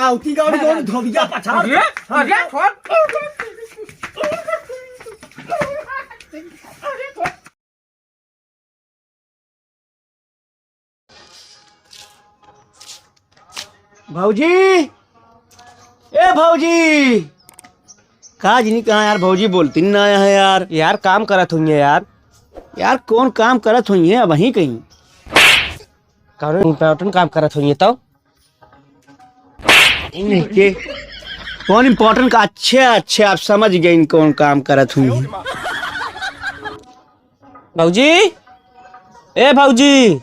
भगावती गाड़ी कौन धोबिया पछाड़ भौजी ए भौजी कहा जी कहाँ यार भौजी बोलती ना आया है यार। यार काम करत हुई है यार। यार कौन काम करत हुई है वहीं कहीं कौन इम्पोर्टेंट काम करत हुई है तो के कौन इम्पोर्टेंट का अच्छे आप समझ गए कौन काम करत हुई है। भौजी ए भौजी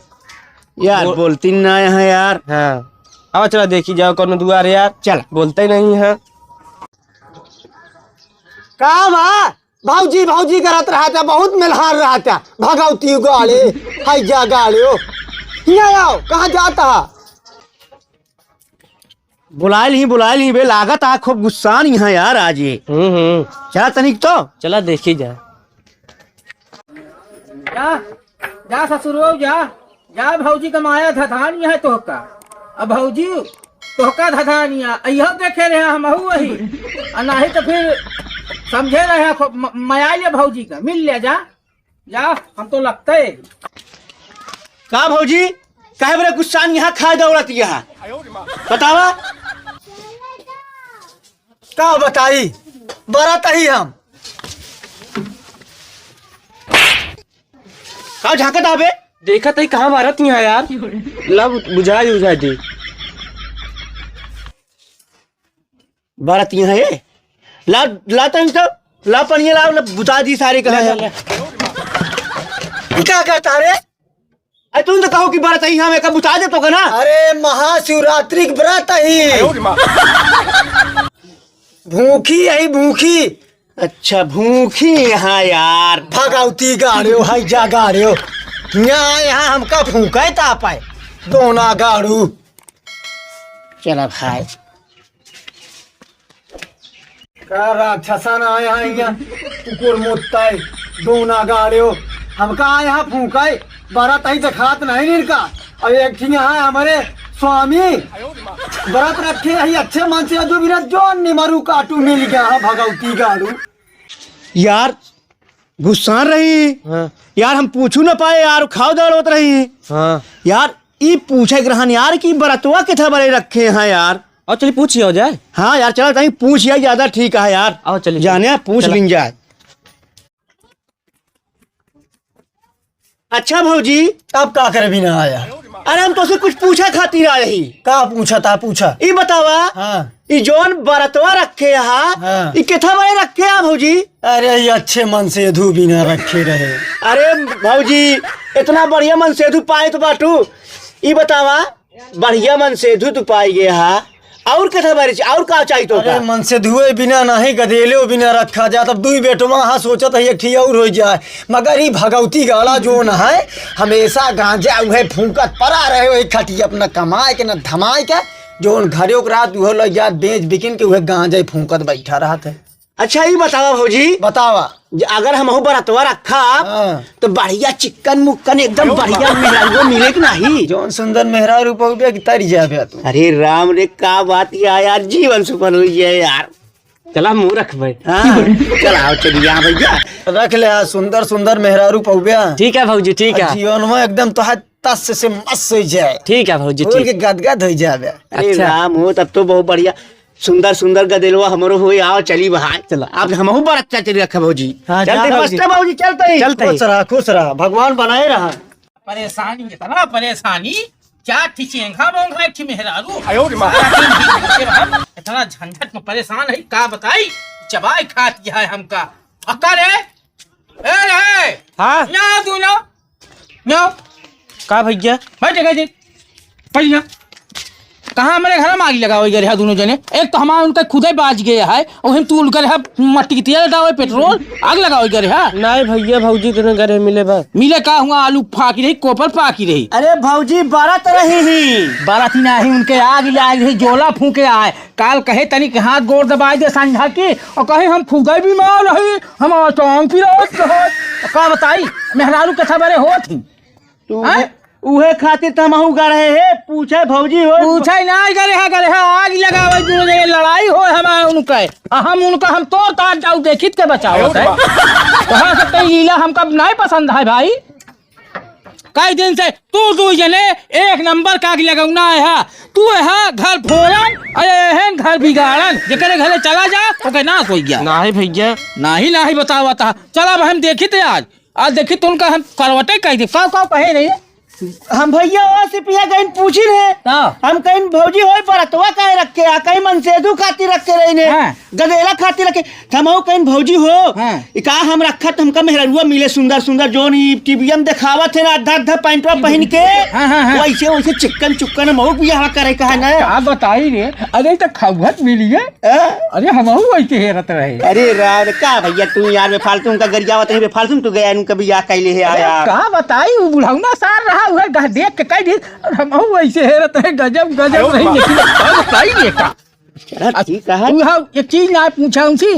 यार बोलती ना आया है यार। हाँ अब चला देखी जाओ कौन दुआर यार। चल बोलते ही नहीं है काम है भौजी भौजी करत रहा था बहुत मेलहार रहा था भगवती गाड़ी हाई जा गाड़ियो यहाँ आओ कहाँ जाता बुलाए ही बे लागत आ खूब गुस्सा नहीं है यार आज ये। चला तनिक तो चला देखी जा जा ससुरो जा भौजी कमाया धधानी है तोहका अब भौजी तोहका धधानिया अयो देखे रहे हम वही नहीं तो फिर समझे रहे मया ले भौजी का मिल ले जा हम तो लगते का भौजी काहे बड़े गुस्सा यहाँ खाए दौड़त यहाँ बतावा का बताई बरात ही हम का झांकत आबे देखा तई कहाँ भारत नहीं है यार। लब बुझाई दी बरात यहाँ है ला तन तो ला पनिया ला बुता दी सारे कहा है क्या करता रे अरे तुम तो कहो कि बरात ही हमें कब बुता दे तो का ना। अरे महाशिवरात्रि की बरात ही भूखी है भूखी। अच्छा भूखी यहाँ यार भगवती गाड़ियो हाई जा गाड़ियो यहाँ हमका फूका पाए दोना गाड़ू चला भाई का राक्षसा ना यहाँ कुकुर मुत्ता दोना गाड़ियो हमका यहाँ फूका बरात ही दिखात नहीं इनका और एक यहाँ हमारे स्वामी बरात रखे है अच्छे मन से जो बिना जो निमरू काटू मिल गया है भगवती गाड़ू यार गुस्सा रही। हाँ। यार हम पूछू ना पाए यार खाओ दौड़त रही। हाँ। यार ये पूछे ग्रहण यार की बरतवा कितना बड़े रखे हैं यार और चलिए पूछिए हो जाए। हाँ यार चलो तहीं पूछ यार ज्यादा ठीक है यार आओ चलिए जाने पूछ लिन जाए। अच्छा भौजी अब का कर भी ना आया। अरे हम तो से कुछ पूछा खातिर आ रही का पूछा ये बतावा। हाँ। ये जोन बरतवा रखे यहाँ। हाँ। ये कितना बड़े रखे हैं भौजी। अरे ये अच्छे मन से धू भी ना रखे रहे। अरे भौजी इतना बढ़िया मन से धू पाए तो बाटू ये बतावा बढ़िया मन से धू तो पाई गया और कितना बारे और का चाहिए तो। अरे मन से धुए बिना नहीं गदेले बिना रखा जाए तब दुई बेटवा हाँ सोचत है एक ठीक और हो जाए मगर ये भगवती गाला जो न है हमेशा गांजा उहे फूकत पड़ा रहे हो खटिया अपना कमाए के न धमाए के जो घरे रात उहो लग जात बेच बिकिन के उहे गांजा फूकत बैठा रहा था। अच्छा ये बतावा भौजी बतावा अगर हम बरतवा रखा। हाँ। तो बढ़िया चिकन मुक्कन एकदम बढ़िया मेहरारू मिले कि नहीं जोन सुंदर मेहरारू पौबे की तरी जाबे तू। अरे राम रे का बात यार जीवन सुफल हुई है यार। चला मुंह रख भाई। हाँ। चलाओ चलिए भैया रख ले सुंदर सुंदर मेहरारू पौबे। ठीक है भौजी ठीक है जीवन में एकदम तो तस से मस्त हो जाए। ठीक है भौजी ठीक है गदगद हो जाए। अच्छा राम हो तब तो बहुत बढ़िया सुंदर सुंदर गदेलवा हमरो हो आओ चली भाई चला आप हमहु बड़ा अच्छा चली रखा भौजी। हाँ, चलते भौजी चलते खुश रहा भगवान बनाए रहा। परेशानी इतना परेशानी क्या ठिचेंगा मोंगा एक मेहरारू इतना झंझट में परेशान है का बताई चबाई खात गया है हमका अक्का रे ए रे। हाँ ना तू ना का भैया बैठ गए बढ़िया कहाँ हमारे घर में आग लगा हुई गए दोनों जने एक तो हमारा उनका खुद ही बाज गया है और हम तू करे मट्टी की तेल डाले पेट्रोल आग लगा हुई गए है। नहीं भैया भौजी तेरे घरे मिले का हुआ आलू फाकी रही कोपर फाकी रही। अरे भौजी बारात रही बाराती नहीं उनके आग लाए रही जोला फूके आए काल कहे तनी के हाथ गोड़ दबाई दे संझा के और कहे हम फूके भी मार रही हम का बताई मेहरारू कथा बड़े हो थी उहे खातिर तमहू गए हे पूछे भौजी हो पूछे ना करे है आग लगावे दोनों जगह लड़ाई हो हमारे उनका हम उनका हम तोड़ ताड़ जाऊ देखित के बचाओ कहाँ से कई लीला हमका नहीं पसंद है भाई। कई दिन से तू जने एक नंबर का आग लगौना है तू है घर फोड़न अरे घर बिगाड़न जेकरे घरे चला जा ओके ना सोई गया नहीं भैया नहीं बतावा था चला हम देखी थे आज देखी तो उनका हम करवटे कही थी का कहे नहीं हम भैया वो सिपिया कहीं पूछी रहे हम कहीं भौजी हो बरतवा कहीं रखे आ कहीं मनसेदू खाती रखे रही ने गदेला खाती रखे हम कहीं भौजी हो का हम रखा हमका मेहरुआ मिले सुंदर सुंदर जो टीवीएम दिखावा थे ना अद्धा पैंटवा पहन के वैसे वैसे चिकन चुक्कन महू बियाह करे कहा ना आप बताई रे अरे तो खौगत मिली है अरे हम वैसे हेरत रहे अरे राव का भैया तू यार में फालतू उनका गरियावत है फालतू तू गया उनका बियाह कैले है यार का बताई वो बुढ़ाउना सार रहा हुआ देख के कह दी हम वैसे हेरत है गजब नहीं बताइए का ठीक है एक चीज ना पूछा उनसे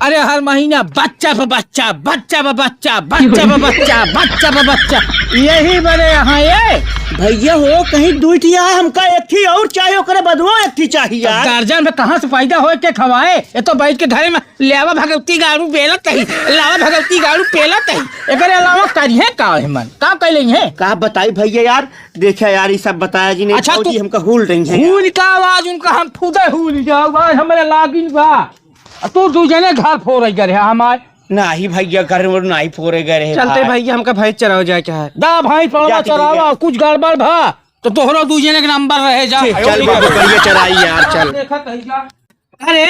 अरे हर महीना बच्चा यही बने यहाँ ये भैया हो कहीं दूठिया हमका एक थी और चाहिए करे बदुआ एक थी चाहिए गार्जियन में कहाँ से फायदा हो के खवाए ये तो बैठ के घरे में लावा भगवती गाड़ू बेलत है एक अलावा करिए का मन का कैले है का बताई भैया यार देखा यार ये सब बताया जी नहीं अच्छा तू हमका हुल रही है हुल का आवाज उनका हम खुदे हुल जाओ आवाज हमारे लागिन बा तू दूजने घर फोड़ रही है हमारे नहीं भैया घर में नहीं फोड़े गए चलते भैया हमका भाई चराओ जाए क्या है दा भाई पड़वा चरावा कुछ गड़बड़ भा तो तोहरा दूजने के नंबर रहे जा चल बाबू करिए चराई यार चल अरे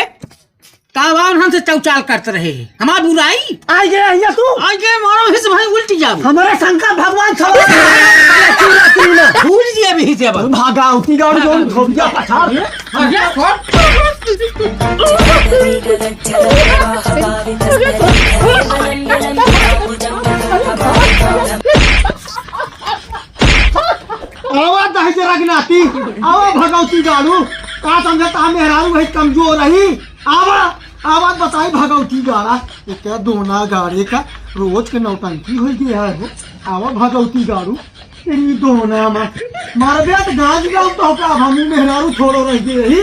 कावान हमसे चौचाल करते रहे हमार बुराई आज गए तू आज गए मारो हिस भाई उल्टी जाओ हमारे शंकर भगवान भूल जी अभी से भागा उठी गाड़ी जोन धोबिया पछाड़ आवा दहज रगनाती आवा भगवती गाड़ू का समझता मेहरारू भाई कमजोर रही आवा बताई भगवती गाड़ा क्या दोना गाड़ी का रोज के नौटंकी हो गया है आवा भगवती गाड़ू तेरी दोना मार बेट गाज गाँव तो हम मेहरारू थोड़ो रह गई